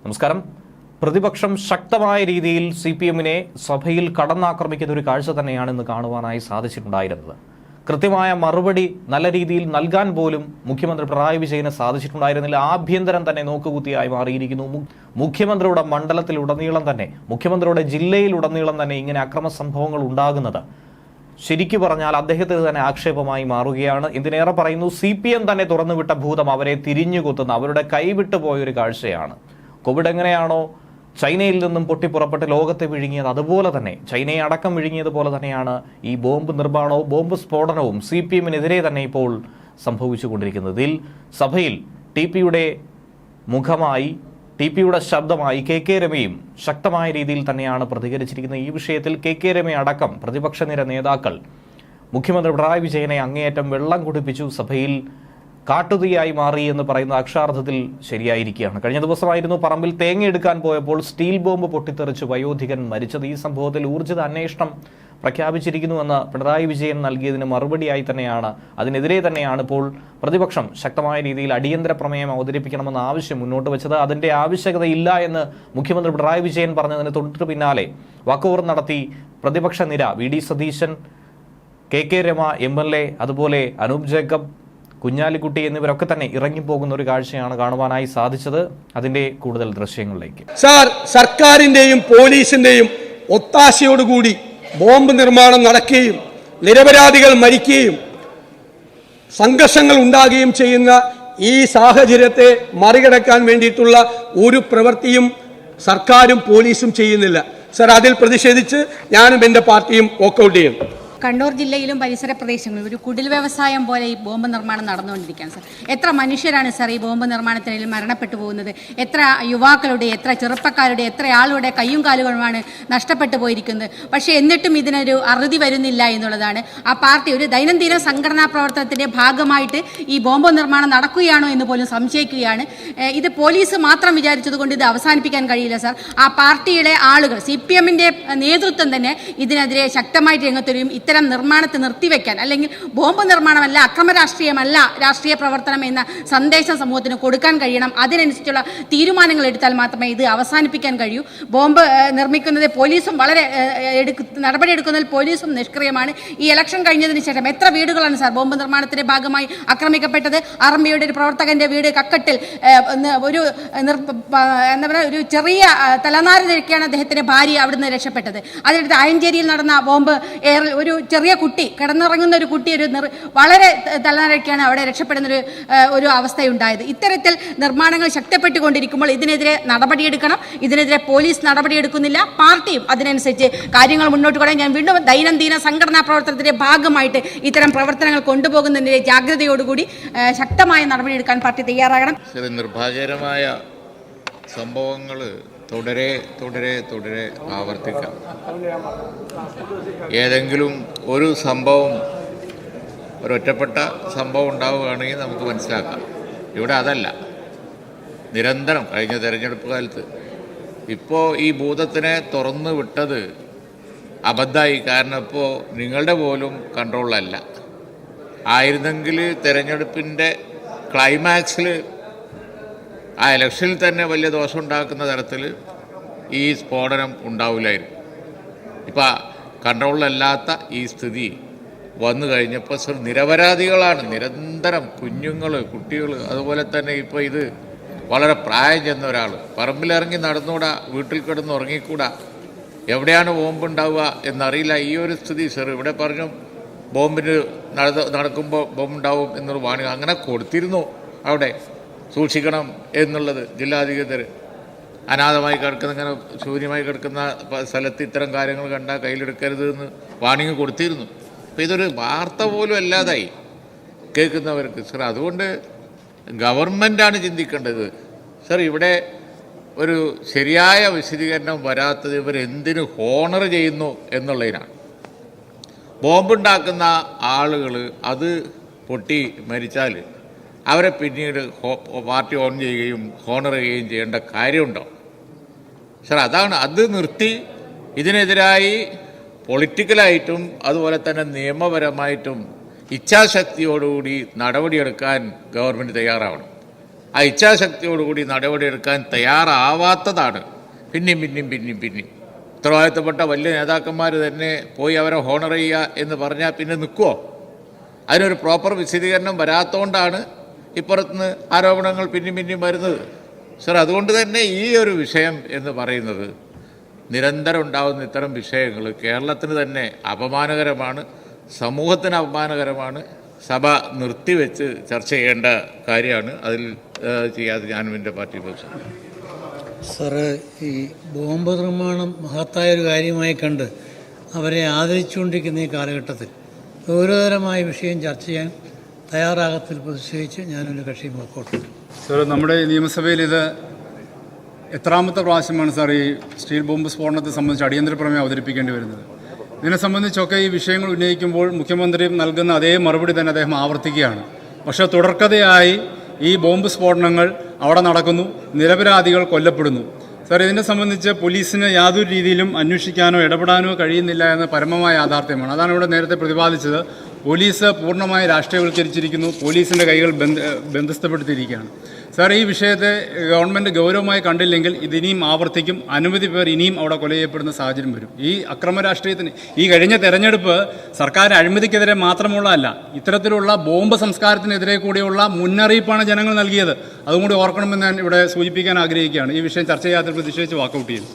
നമസ്കാരം. പ്രതിപക്ഷം ശക്തമായ രീതിയിൽ CPM-നെ സഭയിൽ കടന്നാക്രമിക്കുന്ന ഒരു കാഴ്ച തന്നെയാണ് ഇന്ന് കാണുവാനായി സാധിച്ചിട്ടുണ്ടായിരുന്നത്. കൃത്യമായ മറുപടി നല്ല രീതിയിൽ നൽകാൻ പോലും മുഖ്യമന്ത്രി പിണറായി വിജയന് സാധിച്ചിട്ടുണ്ടായിരുന്നില്ല. ആഭ്യന്തരം തന്നെ നോക്കുകുത്തിയായി മാറിയിരിക്കുന്നു. മുഖ്യമന്ത്രിയുടെ മണ്ഡലത്തിലുടനീളം തന്നെ, മുഖ്യമന്ത്രിയുടെ ജില്ലയിലുടനീളം തന്നെ ഇങ്ങനെ അക്രമ സംഭവങ്ങൾ ഉണ്ടാകുന്നത് ശരിക്കു പറഞ്ഞാൽ അദ്ദേഹത്തിന് തന്നെ ആക്ഷേപമായി മാറുകയാണ്. എന്തിനേറെ പറയുന്നു, CPM തന്നെ തുറന്നുവിട്ട ഭൂതം അവരെ തിരിഞ്ഞുകൊത്തുന്ന, അവരുടെ കൈവിട്ടു പോയൊരു കാഴ്ചയാണ്. കോവിഡ് എങ്ങനെയാണോ ചൈനയിൽ നിന്നും പൊട്ടിപ്പുറപ്പെട്ട് ലോകത്തെ വിഴുങ്ങിയത്, അതുപോലെ തന്നെ ചൈനയെ അടക്കം വിഴുങ്ങിയതുപോലെ തന്നെയാണ് ഈ ബോംബ് നിർമ്മാണവും ബോംബ് സ്ഫോടനവും CPM-നെതിരെ തന്നെ ഇപ്പോൾ സംഭവിച്ചുകൊണ്ടിരിക്കുന്നത്. ഇതിൽ സഭയിൽ TPയുടെ മുഖമായി, TPയുടെ ശബ്ദമായി KK രമയും ശക്തമായ രീതിയിൽ തന്നെയാണ് പ്രതികരിച്ചിരിക്കുന്നത്. ഈ വിഷയത്തിൽ KK രമ അടക്കം പ്രതിപക്ഷ നിര നേതാക്കൾ മുഖ്യമന്ത്രി പിണറായി വിജയനെ അങ്ങേയറ്റം വെള്ളം കുടിപ്പിച്ചു, സഭയിൽ കാട്ടുതീയായി മാറി എന്ന് പറയുന്ന അക്ഷരാർത്ഥത്തിൽ ശരിയായിരിക്കുകയാണ്. കഴിഞ്ഞ ദിവസമായിരുന്നു പറമ്പിൽ തേങ്ങ എടുക്കാൻ പോയപ്പോൾ സ്റ്റീൽ ബോംബ് പൊട്ടിത്തെറിച്ച് വയോധികൻ മരിച്ചത്. ഈ സംഭവത്തിൽ ഊർജിത അന്വേഷണം പ്രഖ്യാപിച്ചിരിക്കുന്നുവെന്ന് പിണറായി വിജയൻ നൽകിയതിന് മറുപടിയായി തന്നെയാണ്, അതിനെതിരെ തന്നെയാണ് ഇപ്പോൾ പ്രതിപക്ഷം ശക്തമായ രീതിയിൽ അടിയന്തര പ്രമേയം അവതരിപ്പിക്കണമെന്ന ആവശ്യം മുന്നോട്ട് വെച്ചത്. അതിന്റെ ആവശ്യകതയില്ല എന്ന് മുഖ്യമന്ത്രി പിണറായി വിജയൻ പറഞ്ഞതിന് തൊട്ടു പിന്നാലെ വാക്കോവർ നടത്തി പ്രതിപക്ഷ നിര. VD Satheesan, KK Rama MLA, അതുപോലെ അനൂപ് ജേക്കബ്, കുഞ്ഞാലിക്കുട്ടി എന്നിവരൊക്കെ തന്നെ ഇറങ്ങിപ്പോകുന്ന ഒരു കാഴ്ചയാണ് കാണുവാനായി സാധിച്ചത്. അതിന്റെ കൂടുതൽ ദൃശ്യങ്ങളിലേക്ക്. സർക്കാരിന്റെയും പോലീസിന്റെയും ഒത്താശയോടുകൂടി ബോംബ് നിർമ്മാണം നടക്കുകയും നിരപരാധികൾ മരിക്കുകയും സംഘർഷങ്ങൾ ഉണ്ടാകുകയും ചെയ്യുന്ന ഈ സാഹചര്യത്തെ മറികടക്കാൻ വേണ്ടിയിട്ടുള്ള ഒരു പ്രവൃത്തിയും സർക്കാരും പോലീസും ചെയ്യുന്നില്ല. സർ, അതിൽ പ്രതിഷേധിച്ച് ഞാനും എൻ്റെ പാർട്ടിയും വോക്കൗട്ട് ചെയ്യും. കണ്ണൂർ ജില്ലയിലും പരിസര പ്രദേശങ്ങളിലും ഒരു കുടിൽ വ്യവസായം പോലെ ഈ ബോംബ് നിർമ്മാണം നടന്നുകൊണ്ടിരിക്കുകയാണ് സാർ. എത്ര മനുഷ്യരാണ് സാർ ഈ ബോംബ് നിർമ്മാണത്തിൽ മരണപ്പെട്ടു പോകുന്നത്? എത്ര യുവാക്കളുടെ, എത്ര ചെറുപ്പക്കാരുടെ, എത്ര ആളുടെ കയ്യും കാലുകളുമാണ് നഷ്ടപ്പെട്ടു പോയിരിക്കുന്നത്. പക്ഷേ എന്നിട്ടും ഇതിനൊരു അറുതി വരുന്നില്ല എന്നുള്ളതാണ്. ആ പാർട്ടി ഒരു ദൈനംദിന സംഘടനാ പ്രവർത്തനത്തിൻ്റെ ഭാഗമായിട്ട് ഈ ബോംബ് നിർമ്മാണം നടക്കുകയാണോ എന്ന് പോലും സംശയിക്കുകയാണ്. ഇത് പോലീസ് മാത്രം വിചാരിച്ചതുകൊണ്ട് ഇത് അവസാനിപ്പിക്കാൻ കഴിയില്ല സാർ. ആ പാർട്ടിയുടെ ആളുകൾ, CPM-ന്റെ നേതൃത്വം തന്നെ ഇതിനെതിരെ ശക്തമായിട്ട് രംഗത്ത് വരും. ഇത്തരം നിർമ്മാണത്തെ നിർത്തിവെക്കാൻ, അല്ലെങ്കിൽ ബോംബ് നിർമ്മാണമല്ല, അക്രമ രാഷ്ട്രീയമല്ല രാഷ്ട്രീയ പ്രവർത്തനം എന്ന സന്ദേശം സമൂഹത്തിന് കൊടുക്കാൻ കഴിയണം. അതിനനുസരിച്ചുള്ള തീരുമാനങ്ങൾ എടുത്താൽ മാത്രമേ ഇത് അവസാനിപ്പിക്കാൻ കഴിയൂ. ബോംബ് നിർമ്മിക്കുന്നത് പോലീസും വളരെ നടപടിയെടുക്കുന്നതിൽ പോലീസും നിഷ്ക്രിയമാണ്. ഈ ഇലക്ഷൻ കഴിഞ്ഞതിന് ശേഷം എത്ര വീടുകളാണ് സാർ ബോംബ് നിർമ്മാണത്തിന്റെ ഭാഗമായി ആക്രമിക്കപ്പെട്ടത്? ആർമിയുടെ ഒരു പ്രവർത്തകന്റെ വീട് കക്കട്ടിൽ ഒരു എന്താ പറയുക, ഒരു ചെറിയ തലനാര് ധരിക്കുകയാണ് അദ്ദേഹത്തിന്റെ ഭാര്യ അവിടുന്ന് രക്ഷപ്പെട്ടത്. അതിനടുത്ത് ആയഞ്ചേരിയിൽ നടന്ന ബോംബ് ഒരു ചെറിയ കുട്ടി, കിടന്നിറങ്ങുന്ന ഒരു കുട്ടി വളരെ തലനാരൊക്കെയാണ് അവിടെ രക്ഷപ്പെടുന്ന ഒരു അവസ്ഥയുണ്ടായത്. ഇത്തരത്തിൽ നിർമ്മാണങ്ങൾ ശക്തിപ്പെട്ടുകൊണ്ടിരിക്കുമ്പോൾ ഇതിനെതിരെ നടപടിയെടുക്കണം. ഇതിനെതിരെ പോലീസ് നടപടിയെടുക്കുന്നില്ല, പാർട്ടിയും അതിനനുസരിച്ച് കാര്യങ്ങൾ മുന്നോട്ട് കൊണ്ടുപോകാൻ ഞാൻ വീണ്ടും ദൈനംദിന സംഘടനാ പ്രവർത്തനത്തിന്റെ ഭാഗമായിട്ട് ഇത്തരം പ്രവർത്തനങ്ങൾ കൊണ്ടുപോകുന്നതിന്റെ ജാഗ്രതയോടുകൂടി ശക്തമായ നടപടിയെടുക്കാൻ പാർട്ടി തയ്യാറാകണം. നിർഭാഗ്യകരമായ സംഭവങ്ങൾ തുടരെ തുടരെ തുടരെ ആവർത്തിക്കാം. ഏതെങ്കിലും ഒരു സംഭവം, ഒരൊറ്റപ്പെട്ട സംഭവം ഉണ്ടാവുകയാണെങ്കിൽ നമുക്ക് മനസ്സിലാക്കാം. ഇവിടെ അതല്ല, നിരന്തരം കഴിഞ്ഞ തെരഞ്ഞെടുപ്പ് കാലത്ത് ഇപ്പോൾ ഈ ഭൂതത്തിനെ തുറന്നു വിട്ടത് അബദ്ധമായി. കാരണം ഇപ്പോൾ നിങ്ങളുടെ പോലും കൺട്രോളിലല്ല. ആയിരുന്നെങ്കിൽ തെരഞ്ഞെടുപ്പിൻ്റെ ക്ലൈമാക്സിൽ, ആ ഇലക്ഷനിൽ തന്നെ വലിയ ദോഷമുണ്ടാക്കുന്ന തരത്തിൽ ഈ സ്ഫോടനം ഉണ്ടാവില്ലായിരുന്നു. ഇപ്പം കൺട്രോളിലല്ലാത്ത ഈ സ്ഥിതി വന്നു കഴിഞ്ഞപ്പോൾ നിരപരാധികളാണ് നിരന്തരം, കുഞ്ഞുങ്ങൾ, കുട്ടികൾ, അതുപോലെ തന്നെ ഇപ്പോൾ ഇത് വളരെ പ്രായം ചെന്ന ഒരാൾ പറമ്പിലിറങ്ങി നടന്നുകൂടാ, വീട്ടിൽ കിടന്ന് ഉറങ്ങിക്കൂടാ, എവിടെയാണ് ബോംബുണ്ടാവുക എന്നറിയില്ല. ഈ ഒരു സ്ഥിതി സർ ഇവിടെ പറഞ്ഞു, ബോംബിന് നടക്കുമ്പോൾ ബോംബുണ്ടാവും എന്നൊരു വാണിംഗ് അങ്ങനെ കൊടുത്തിരുന്നു. അവിടെ സൂക്ഷിക്കണം എന്നുള്ളത് ജില്ലാധികൃതർ. അനാഥമായി കിടക്കുന്ന, ഇങ്ങനെ ശൂന്യമായി കിടക്കുന്ന സ്ഥലത്ത് ഇത്തരം കാര്യങ്ങൾ കണ്ടാൽ കയ്യിലെടുക്കരുത് എന്ന് വാണിംഗ് കൊടുത്തിരുന്നു. അപ്പോൾ ഇതൊരു വാർത്ത പോലും അല്ലാതായി കേൾക്കുന്നവർക്ക്. സർ, അതുകൊണ്ട് ഗവൺമെൻറ്റാണ് ചിന്തിക്കേണ്ടത്. സർ, ഇവിടെ ഒരു ശരിയായ വിശദീകരണം വരാത്തത് ഇവരെന്തിനു ഹോണർ ചെയ്യുന്നു എന്നുള്ളതിനാണ്. ബോംബുണ്ടാക്കുന്ന ആളുകൾ അത് പൊട്ടി മരിച്ചാൽ അവരെ പിന്നീട് പാർട്ടി ഓൺ ചെയ്യുകയും ഹോണർ ചെയ്യുകയും ചെയ്യേണ്ട കാര്യമുണ്ടോ? സർ, അതാണ്. അത് നിർത്തി ഇതിനെതിരായി പൊളിറ്റിക്കലായിട്ടും അതുപോലെ തന്നെ നിയമപരമായിട്ടും ഇച്ഛാശക്തിയോടുകൂടി നടപടിയെടുക്കാൻ ഗവൺമെൻറ് തയ്യാറാവണം. ആ ഇച്ഛാശക്തിയോടുകൂടി നടപടിയെടുക്കാൻ തയ്യാറാവാത്തതാണ് പിന്നെയും ഉത്തരവാദിത്തപ്പെട്ട വലിയ നേതാക്കന്മാർ തന്നെ പോയി അവരെ ഹോണർ ചെയ്യുക എന്ന് പറഞ്ഞാൽ പിന്നെ നിൽക്കുമോ? അതിനൊരു പ്രോപ്പർ വിശദീകരണം വരാത്തതുകൊണ്ടാണ് ഇപ്പുറത്തുനിന്ന് ആരോപണങ്ങൾ പിന്നെയും വരുന്നത്. സർ, അതുകൊണ്ട് തന്നെ ഈ ഒരു വിഷയം എന്ന് പറയുന്നത് നിരന്തരം ഉണ്ടാകുന്ന ഇത്തരം വിഷയങ്ങൾ കേരളത്തിന് തന്നെ അപമാനകരമാണ്, സമൂഹത്തിന് അപമാനകരമാണ്. സഭ നിർത്തിവെച്ച് ചർച്ച ചെയ്യേണ്ട കാര്യമാണ്. അതിൽ ചെയ്യാതെ ഞാനും എൻ്റെ പാർട്ടി ഉപയോഗിച്ചു. സാറ്, ഈ ബോംബ് നിർമ്മാണം മഹത്തായൊരു കാര്യമായി കണ്ട് അവരെ ആദരിച്ചുകൊണ്ടിരിക്കുന്ന ഈ കാലഘട്ടത്തിൽ ഗൗരവതരമായ വിഷയം ചർച്ച ചെയ്യാൻ തയ്യാറാകത്തിൽ പ്രതിഷേധിച്ച് ഞാനൊരു കക്ഷി മുക്കോട്ടെ. സാർ, നമ്മുടെ നിയമസഭയിൽ ഇത് എത്രാമത്തെ പ്രാവശ്യമാണ് സാർ ഈ സ്റ്റീൽ ബോംബ് സ്ഫോടനത്തെ സംബന്ധിച്ച് അടിയന്തര പ്രമേയം അവതരിപ്പിക്കേണ്ടി വരുന്നത്? ഇതിനെ സംബന്ധിച്ചൊക്കെ ഈ വിഷയങ്ങൾ ഉന്നയിക്കുമ്പോൾ മുഖ്യമന്ത്രി നൽകുന്ന അതേ മറുപടി തന്നെ അദ്ദേഹം ആവർത്തിക്കുകയാണ്. പക്ഷേ തുടർക്കഥയായി ഈ ബോംബ് സ്ഫോടനങ്ങൾ അവിടെ നടക്കുന്നു, നിരപരാധികൾ കൊല്ലപ്പെടുന്നു. സാർ, ഇതിനെ സംബന്ധിച്ച് പോലീസിന് യാതൊരു രീതിയിലും അന്വേഷിക്കാനോ ഇടപെടാനോ കഴിയുന്നില്ല എന്ന പരമമായ യാഥാർത്ഥ്യമാണ്. അതാണ് ഇവിടെ നേരത്തെ പ്രതിപാദിച്ചത്. പോലീസ് പൂർണ്ണമായി രാഷ്ട്രീയവൽക്കരിച്ചിരിക്കുന്നു, പോലീസിൻ്റെ കൈകൾ ബന്ധസ്ഥപ്പെടുത്തിയിരിക്കുകയാണ്. സാർ, ഈ വിഷയത്തെ ഗവൺമെൻറ് ഗൗരവമായി കണ്ടില്ലെങ്കിൽ ഇതിനിയും ആവർത്തിക്കും. അനവധി പേർ ഇനിയും അവിടെ കൊല ചെയ്യപ്പെടുന്ന സാഹചര്യം വരും. ഈ അക്രമ രാഷ്ട്രീയത്തിന് ഈ കഴിഞ്ഞ തെരഞ്ഞെടുപ്പ് സർക്കാർ അഴിമതിക്കെതിരെ മാത്രമുള്ളതല്ല, ഇത്തരത്തിലുള്ള ബോംബ് സംസ്കാരത്തിനെതിരെ കൂടിയുള്ള മുന്നറിയിപ്പാണ് ജനങ്ങൾ നൽകിയത്. അതുകൂടി ഓർക്കണമെന്ന് ഞാൻ ഇവിടെ സൂചിപ്പിക്കാൻ ആഗ്രഹിക്കുകയാണ്. ഈ വിഷയം ചർച്ച ചെയ്യാത്ത പ്രതിഷേധിച്ച് വാക്കൗട്ട് ചെയ്തു.